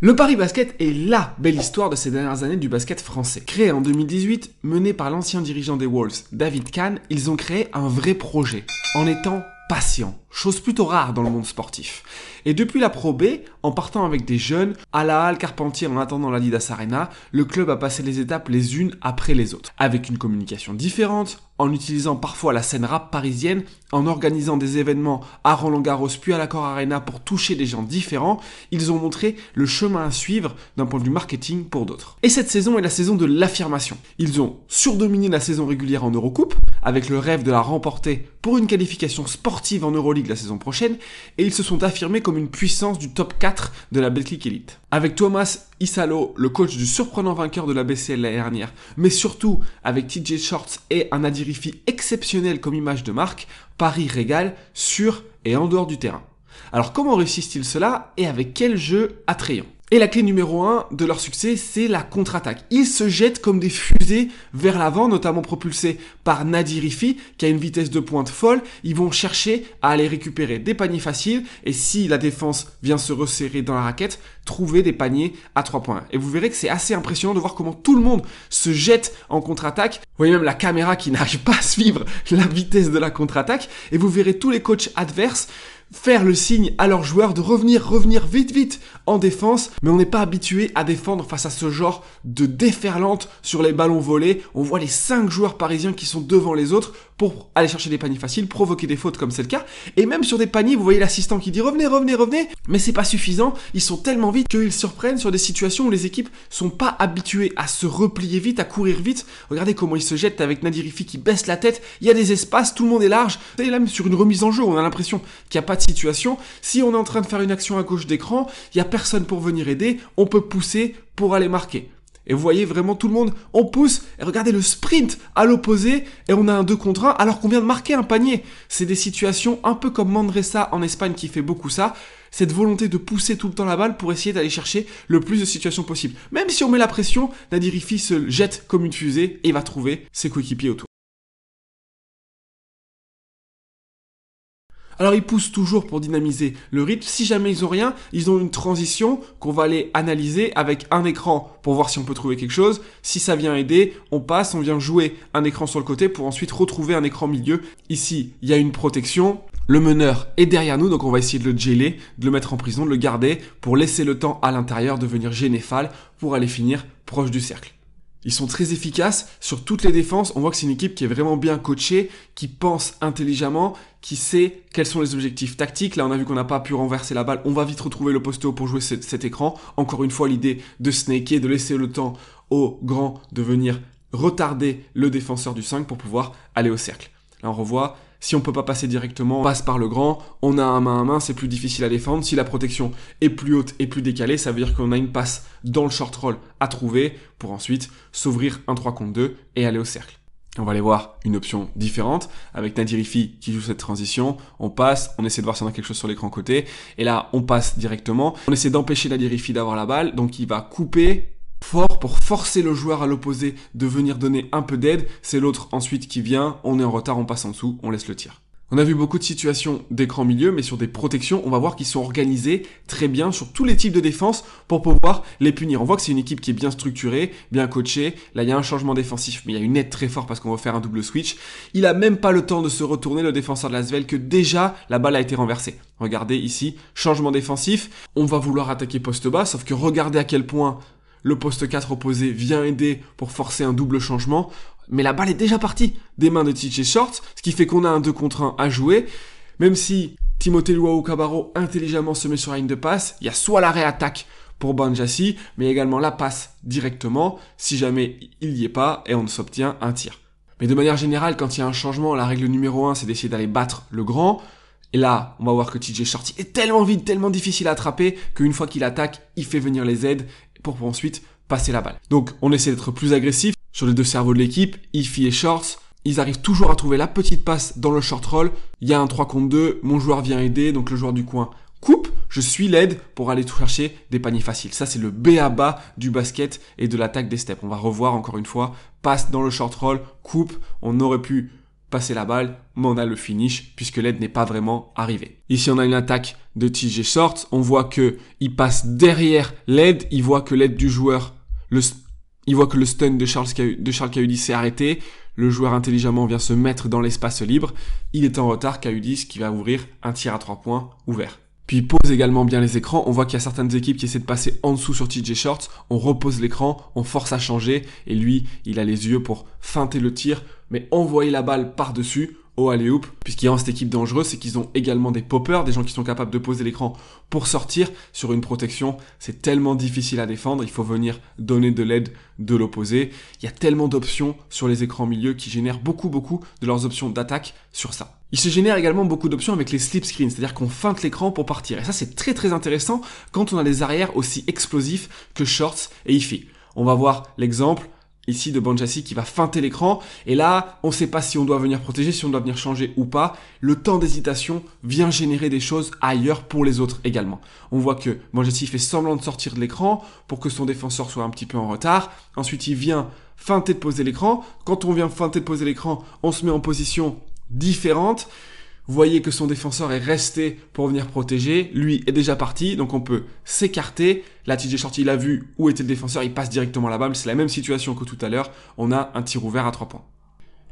Le Paris Basket est la belle histoire de ces dernières années du basket français. Créé en 2018, mené par l'ancien dirigeant des Wolves, David Kahn, ils ont créé un vrai projet, en étant patients, chose plutôt rare dans le monde sportif. Et depuis la Pro B, en partant avec des jeunes, à la Halle Carpentier en attendant l'Adidas Arena, le club a passé les étapes les unes après les autres, avec une communication différente, en utilisant parfois la scène rap parisienne, en organisant des événements à Roland-Garros puis à l'Accor Arena pour toucher des gens différents, ils ont montré le chemin à suivre d'un point de vue marketing pour d'autres. Et cette saison est la saison de l'affirmation. Ils ont surdominé la saison régulière en Eurocoupe, avec le rêve de la remporter pour une qualification sportive en Euroleague la saison prochaine, et ils se sont affirmés comme une puissance du top 4 de la Betclic Elite. Avec Thomas Issalo, le coach du surprenant vainqueur de la BCL l'année dernière, mais surtout avec TJ Shorts et un Adi Rifi exceptionnel comme image de marque, Paris régale sur et en dehors du terrain. Alors comment réussissent-ils cela et avec quel jeu attrayant ? Et la clé numéro 1 de leur succès, c'est la contre-attaque. Ils se jettent comme des fusées vers l'avant, notamment propulsés par Nadi Rifi, qui a une vitesse de pointe folle. Ils vont chercher à aller récupérer des paniers faciles, et si la défense vient se resserrer dans la raquette, trouver des paniers à 3 points. Et vous verrez que c'est assez impressionnant de voir comment tout le monde se jette en contre-attaque. Vous voyez même la caméra qui n'arrive pas à suivre la vitesse de la contre-attaque, et vous verrez tous les coachs adverses faire le signe à leurs joueurs de revenir vite en défense, mais on n'est pas habitué à défendre face à ce genre de déferlante sur les ballons volés. On voit les 5 joueurs parisiens qui sont devant les autres pour aller chercher des paniers faciles, provoquer des fautes comme c'est le cas, et même sur des paniers, vous voyez l'assistant qui dit revenez, mais c'est pas suffisant, ils sont tellement vite qu'ils surprennent sur des situations où les équipes sont pas habituées à se replier vite, à courir vite. Regardez comment ils se jettent avec Nadi Rifi qui baisse la tête, il y a des espaces, tout le monde est large, et là même sur une remise en jeu, on a l'impression qu'il n'y a pas de situation. Si on est en train de faire une action à gauche d'écran, il n'y a personne pour venir aider, on peut pousser pour aller marquer. Et vous voyez vraiment tout le monde, on pousse, et regardez le sprint à l'opposé, et on a un 2 contre 1 alors qu'on vient de marquer un panier. C'est des situations un peu comme Manresa en Espagne qui fait beaucoup ça, cette volonté de pousser tout le temps la balle pour essayer d'aller chercher le plus de situations possible. Même si on met la pression, Nadi Rifi se jette comme une fusée et va trouver ses coéquipiers autour. Alors ils poussent toujours pour dynamiser le rythme. Si jamais ils ont rien, ils ont une transition qu'on va aller analyser avec un écran pour voir si on peut trouver quelque chose. Si ça vient aider, on passe, on vient jouer un écran sur le côté pour ensuite retrouver un écran milieu. Ici, il y a une protection. Le meneur est derrière nous, donc on va essayer de le geler, de le mettre en prison, de le garder pour laisser le temps à l'intérieur de venir gêner Fall pour aller finir proche du cercle. Ils sont très efficaces sur toutes les défenses. On voit que c'est une équipe qui est vraiment bien coachée, qui pense intelligemment, qui sait quels sont les objectifs tactiques. Là, on a vu qu'on n'a pas pu renverser la balle. On va vite retrouver le poste haut pour jouer cet écran. Encore une fois, l'idée de snaker, de laisser le temps au grand de venir retarder le défenseur du 5 pour pouvoir aller au cercle. Là, on revoit. Si on peut pas passer directement, on passe par le grand, on a un main à main, c'est plus difficile à défendre. Si la protection est plus haute et plus décalée, ça veut dire qu'on a une passe dans le short roll à trouver pour ensuite s'ouvrir un 3 contre 2 et aller au cercle. On va aller voir une option différente avec Nadi Rifi qui joue cette transition. On passe, on essaie de voir si on a quelque chose sur l'écran côté. Et là, on passe directement. On essaie d'empêcher Nadi Rifi d'avoir la balle, donc il va couper fort pour forcer le joueur à l'opposé de venir donner un peu d'aide. C'est l'autre ensuite qui vient, on est en retard, on passe en dessous, on laisse le tir. On a vu beaucoup de situations d'écran milieu, mais sur des protections, on va voir qu'ils sont organisés très bien sur tous les types de défense pour pouvoir les punir. On voit que c'est une équipe qui est bien structurée, bien coachée. Là, il y a un changement défensif, mais il y a une aide très forte parce qu'on va faire un double switch. Il a même pas le temps de se retourner, le défenseur de l'Asvel, que déjà la balle a été renversée. Regardez ici, changement défensif. On va vouloir attaquer poste bas, sauf que regardez à quel point le poste 4 opposé vient aider pour forcer un double changement. Mais la balle est déjà partie des mains de TJ Shorts, ce qui fait qu'on a un 2 contre 1 à jouer. Même si Timothée Luau-Cabarro intelligemment se met sur la ligne de passe, il y a soit la réattaque pour Banjassi, mais également la passe directement, si jamais il n'y est pas, et on s'obtient un tir. Mais de manière générale, quand il y a un changement, la règle numéro 1, c'est d'essayer d'aller battre le grand. Et là, on va voir que TJ Shorts est tellement vite, tellement difficile à attraper, qu'une fois qu'il attaque, il fait venir les aides pour ensuite passer la balle. Donc, on essaie d'être plus agressif. Sur les deux cerveaux de l'équipe, Ifi et Shorts, ils arrivent toujours à trouver la petite passe dans le short roll. Il y a un 3 contre 2, mon joueur vient aider, donc le joueur du coin coupe, je suis l'aide pour aller chercher des paniers faciles. Ça, c'est le b.a.-ba du basket et de l'attaque des steps. On va revoir encore une fois, passe dans le short roll, coupe, on aurait pu passer la balle, mais on a le finish puisque l'aide n'est pas vraiment arrivée. Ici, on a une attaque de TJ Shorts. On voit que il passe derrière l'aide. Il voit que l'aide du joueur, il voit que le stun de Charles Caudis s'est arrêté. Le joueur intelligemment vient se mettre dans l'espace libre. Il est en retard, Caudis qui va ouvrir un tir à 3 points ouvert. Puis il pose également bien les écrans. On voit qu'il y a certaines équipes qui essaient de passer en dessous sur TJ Shorts. On repose l'écran, on force à changer. Et lui, il a les yeux pour feinter le tir, mais envoyer la balle par-dessus au alley-oop. Puisqu'il y a dans cette équipe dangereuse, c'est qu'ils ont également des poppers, des gens qui sont capables de poser l'écran pour sortir sur une protection. C'est tellement difficile à défendre. Il faut venir donner de l'aide de l'opposé. Il y a tellement d'options sur les écrans milieu qui génèrent beaucoup de leurs options d'attaque sur ça. Il se génère également beaucoup d'options avec les slip screens, c'est-à-dire qu'on feinte l'écran pour partir. Et ça, c'est très intéressant quand on a des arrières aussi explosifs que Shorts et Iffy. On va voir l'exemple ici de Banjassi qui va feinter l'écran. Et là, on ne sait pas si on doit venir protéger, si on doit venir changer ou pas. Le temps d'hésitation vient générer des choses ailleurs pour les autres également. On voit que Banjassi fait semblant de sortir de l'écran pour que son défenseur soit un petit peu en retard. Ensuite, il vient feinter de poser l'écran. Quand on vient feinter de poser l'écran, on se met en position différente. Vous voyez que son défenseur est resté pour venir protéger. Lui est déjà parti, donc on peut s'écarter. Là, TJ Shorts, il a vu où était le défenseur, il passe directement la balle. C'est la même situation que tout à l'heure. On a un tir ouvert à 3 points.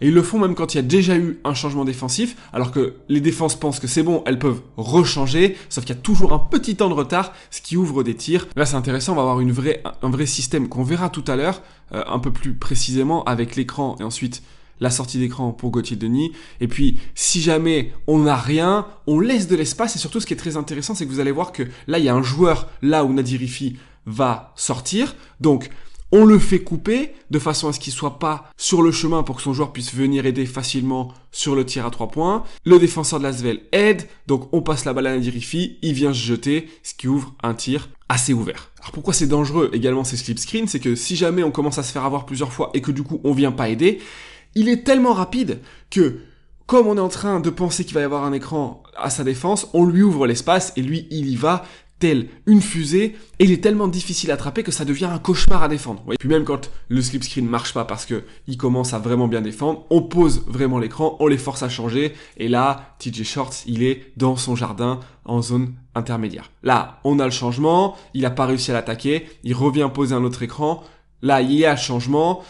Et ils le font même quand il y a déjà eu un changement défensif, alors que les défenses pensent que c'est bon, elles peuvent rechanger, sauf qu'il y a toujours un petit temps de retard, ce qui ouvre des tirs. Là, c'est intéressant, on va avoir un vrai système qu'on verra tout à l'heure, un peu plus précisément avec l'écran et ensuite la sortie d'écran pour Gauthier Denis. Et puis, si jamais on n'a rien, on laisse de l'espace. Et surtout, ce qui est très intéressant, c'est que vous allez voir que là, il y a un joueur là où Nadir Iffy va sortir. Donc, on le fait couper de façon à ce qu'il soit pas sur le chemin pour que son joueur puisse venir aider facilement sur le tir à 3 points. Le défenseur de l'Asvel aide. Donc, on passe la balle à Nadir Iffy. Il vient se jeter, ce qui ouvre un tir assez ouvert. Alors pourquoi c'est dangereux également ces slip screens? C'est que si jamais on commence à se faire avoir plusieurs fois et que du coup on vient pas aider, il est tellement rapide que, comme on est en train de penser qu'il va y avoir un écran à sa défense, on lui ouvre l'espace et lui, il y va tel une fusée. Et il est tellement difficile à attraper que ça devient un cauchemar à défendre. Et puis même quand le slip screen marche pas parce que il commence à vraiment bien défendre, on pose vraiment l'écran, on les force à changer. Et là, TJ Shorts, il est dans son jardin en zone intermédiaire. Là, on a le changement, il n'a pas réussi à l'attaquer, il revient poser un autre écran. Là, il y a le changement.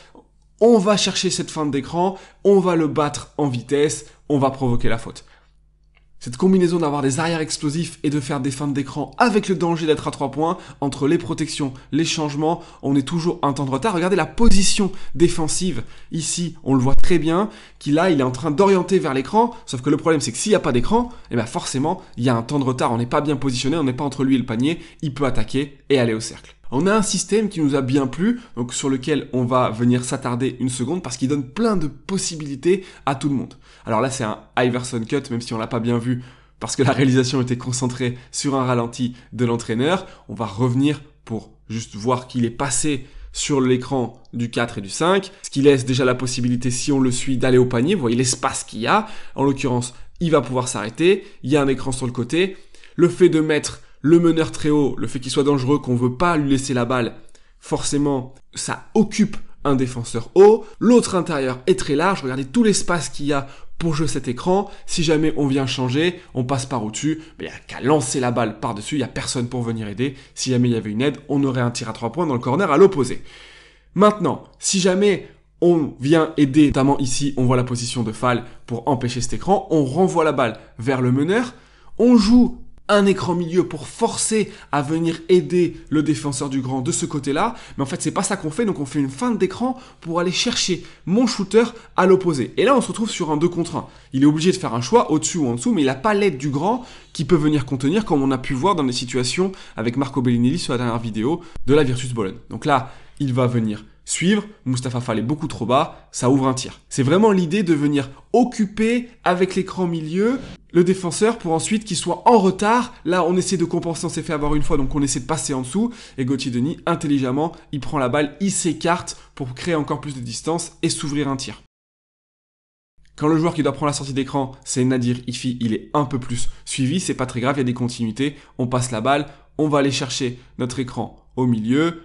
On va chercher cette feinte d'écran, on va le battre en vitesse, on va provoquer la faute. Cette combinaison d'avoir des arrières explosifs et de faire des feintes d'écran avec le danger d'être à 3 points, entre les protections, les changements, on est toujours un temps de retard. Regardez la position défensive. Ici, on le voit très bien, qu'il est en train d'orienter vers l'écran. Sauf que le problème, c'est que s'il n'y a pas d'écran, forcément, il y a un temps de retard. On n'est pas bien positionné, on n'est pas entre lui et le panier. Il peut attaquer et aller au cercle. On a un système qui nous a bien plu, donc sur lequel on va venir s'attarder une seconde parce qu'il donne plein de possibilités à tout le monde. Alors là, c'est un Iverson cut, même si on l'a pas bien vu parce que la réalisation était concentrée sur un ralenti de l'entraîneur. On va revenir pour juste voir qu'il est passé sur l'écran du 4 et du 5, ce qui laisse déjà la possibilité, si on le suit, d'aller au panier. Vous voyez l'espace qu'il y a. En l'occurrence, il va pouvoir s'arrêter. Il y a un écran sur le côté. Le fait de mettre le meneur très haut, le fait qu'il soit dangereux, qu'on veut pas lui laisser la balle, forcément, ça occupe un défenseur haut. L'autre intérieur est très large. Regardez tout l'espace qu'il y a pour jouer cet écran. Si jamais on vient changer, on passe par au-dessus. Il n'y a qu'à lancer la balle par-dessus. Il n'y a personne pour venir aider. Si jamais il y avait une aide, on aurait un tir à 3 points dans le corner à l'opposé. Maintenant, si jamais on vient aider, notamment ici, on voit la position de Fall pour empêcher cet écran. On renvoie la balle vers le meneur. On joue un écran milieu pour forcer à venir aider le défenseur du grand de ce côté-là. Mais en fait, c'est pas ça qu'on fait. Donc, on fait une feinte d'écran pour aller chercher mon shooter à l'opposé. Et là, on se retrouve sur un 2 contre 1. Il est obligé de faire un choix au-dessus ou en dessous, mais il n'a pas l'aide du grand qui peut venir contenir, comme on a pu voir dans des situations avec Marco Bellinelli sur la dernière vidéo de la Virtus Bologne. Donc là, il va venir suivre, Mustapha Fall est beaucoup trop bas, ça ouvre un tir. C'est vraiment l'idée de venir occuper avec l'écran milieu le défenseur pour ensuite qu'il soit en retard. Là, on essaie de compenser, on s'est fait avoir une fois, donc on essaie de passer en dessous. Et Gauthier Denis, intelligemment, il prend la balle, il s'écarte pour créer encore plus de distance et s'ouvrir un tir. Quand le joueur qui doit prendre la sortie d'écran, c'est Nadir Iffy, il est un peu plus suivi, c'est pas très grave, il y a des continuités, on passe la balle, on va aller chercher notre écran au milieu.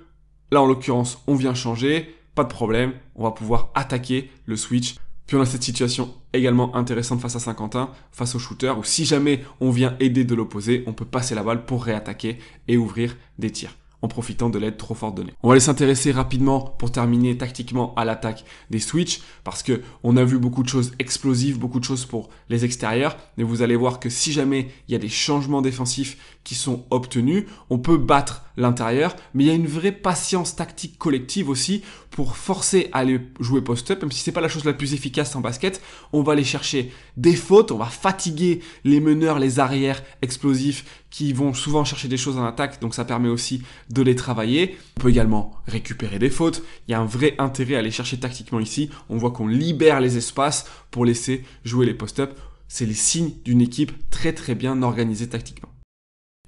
Là, en l'occurrence, on vient changer, pas de problème, on va pouvoir attaquer le switch Puis on a cette situation également intéressante face à Saint-Quentin, face au shooter, où si jamais on vient aider de l'opposé, on peut passer la balle pour réattaquer et ouvrir des tirs, en profitant de l'aide trop forte donnée. On va aller s'intéresser rapidement, pour terminer tactiquement, à l'attaque des switches, parce que on a vu beaucoup de choses explosives, beaucoup de choses pour les extérieurs, mais vous allez voir que si jamais il y a des changements défensifs qui sont obtenus, on peut battre l'intérieur, mais il y a une vraie patience tactique collective aussi pour forcer à aller jouer post-up, même si c'est pas la chose la plus efficace en basket. On va aller chercher des fautes, on va fatiguer les meneurs, les arrières explosifs qui vont souvent chercher des choses en attaque, donc ça permet aussi de les travailler. On peut également récupérer des fautes. Il y a un vrai intérêt à aller chercher tactiquement ici. On voit qu'on libère les espaces pour laisser jouer les post-up. C'est les signes d'une équipe très très bien organisée tactiquement.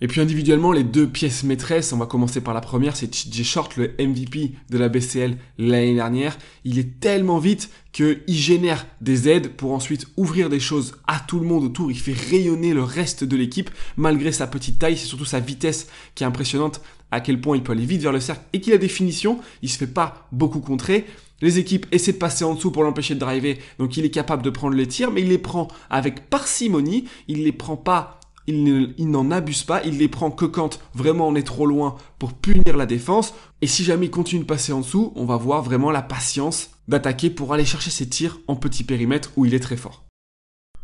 Et puis individuellement, les deux pièces maîtresses, on va commencer par la première, c'est TJ Short, le MVP de la BCL l'année dernière. Il est tellement vite qu'il génère des aides pour ensuite ouvrir des choses à tout le monde autour. Il fait rayonner le reste de l'équipe malgré sa petite taille. C'est surtout sa vitesse qui est impressionnante, à quel point il peut aller vite vers le cercle et qu'il a des finitions. Il se fait pas beaucoup contrer. Les équipes essaient de passer en dessous pour l'empêcher de driver, donc il est capable de prendre les tirs, mais il les prend avec parcimonie. Il les prend pas. Il n'en abuse pas, il les prend que quand vraiment on est trop loin pour punir la défense. Et si jamais il continue de passer en dessous, on va voir vraiment la patience d'attaquer pour aller chercher ses tirs en petit périmètre où il est très fort.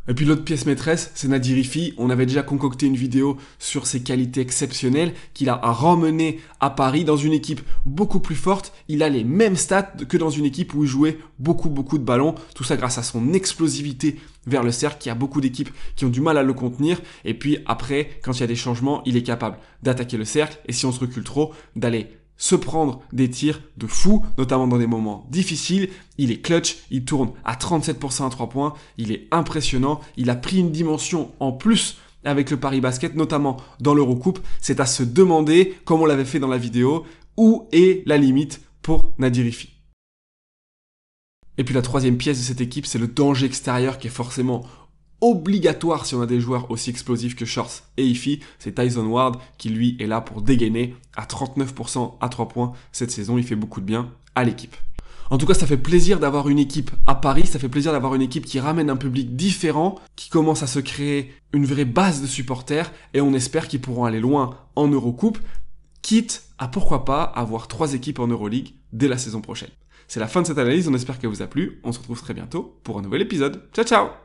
Et puis l'autre pièce maîtresse, c'est Nadir Rifi. On avait déjà concocté une vidéo sur ses qualités exceptionnelles qu'il a ramené à Paris dans une équipe beaucoup plus forte. Il a les mêmes stats que dans une équipe où il jouait beaucoup de ballons. Tout ça grâce à son explosivité vers le cercle. Il y a beaucoup d'équipes qui ont du mal à le contenir. Et puis après, quand il y a des changements, il est capable d'attaquer le cercle. Et si on se recule trop, d'aller se prendre des tirs de fou, notamment dans des moments difficiles. Il est clutch, il tourne à 37% à 3 points, il est impressionnant, il a pris une dimension en plus avec le Paris Basket, notamment dans l'Eurocoupe. C'est à se demander, comme on l'avait fait dans la vidéo, où est la limite pour Nadir Rifi. Et puis la troisième pièce de cette équipe, c'est le danger extérieur qui est forcément obligatoire si on a des joueurs aussi explosifs que Shorts et Ifi. C'est Tyson Ward qui lui est là pour dégainer à 39% à 3 points cette saison. Il fait beaucoup de bien à l'équipe. En tout cas, ça fait plaisir d'avoir une équipe à Paris, ça fait plaisir d'avoir une équipe qui ramène un public différent, qui commence à se créer une vraie base de supporters et on espère qu'ils pourront aller loin en Eurocoupe, quitte à pourquoi pas avoir 3 équipes en Euroleague dès la saison prochaine. C'est la fin de cette analyse, on espère qu'elle vous a plu. On se retrouve très bientôt pour un nouvel épisode. Ciao ciao!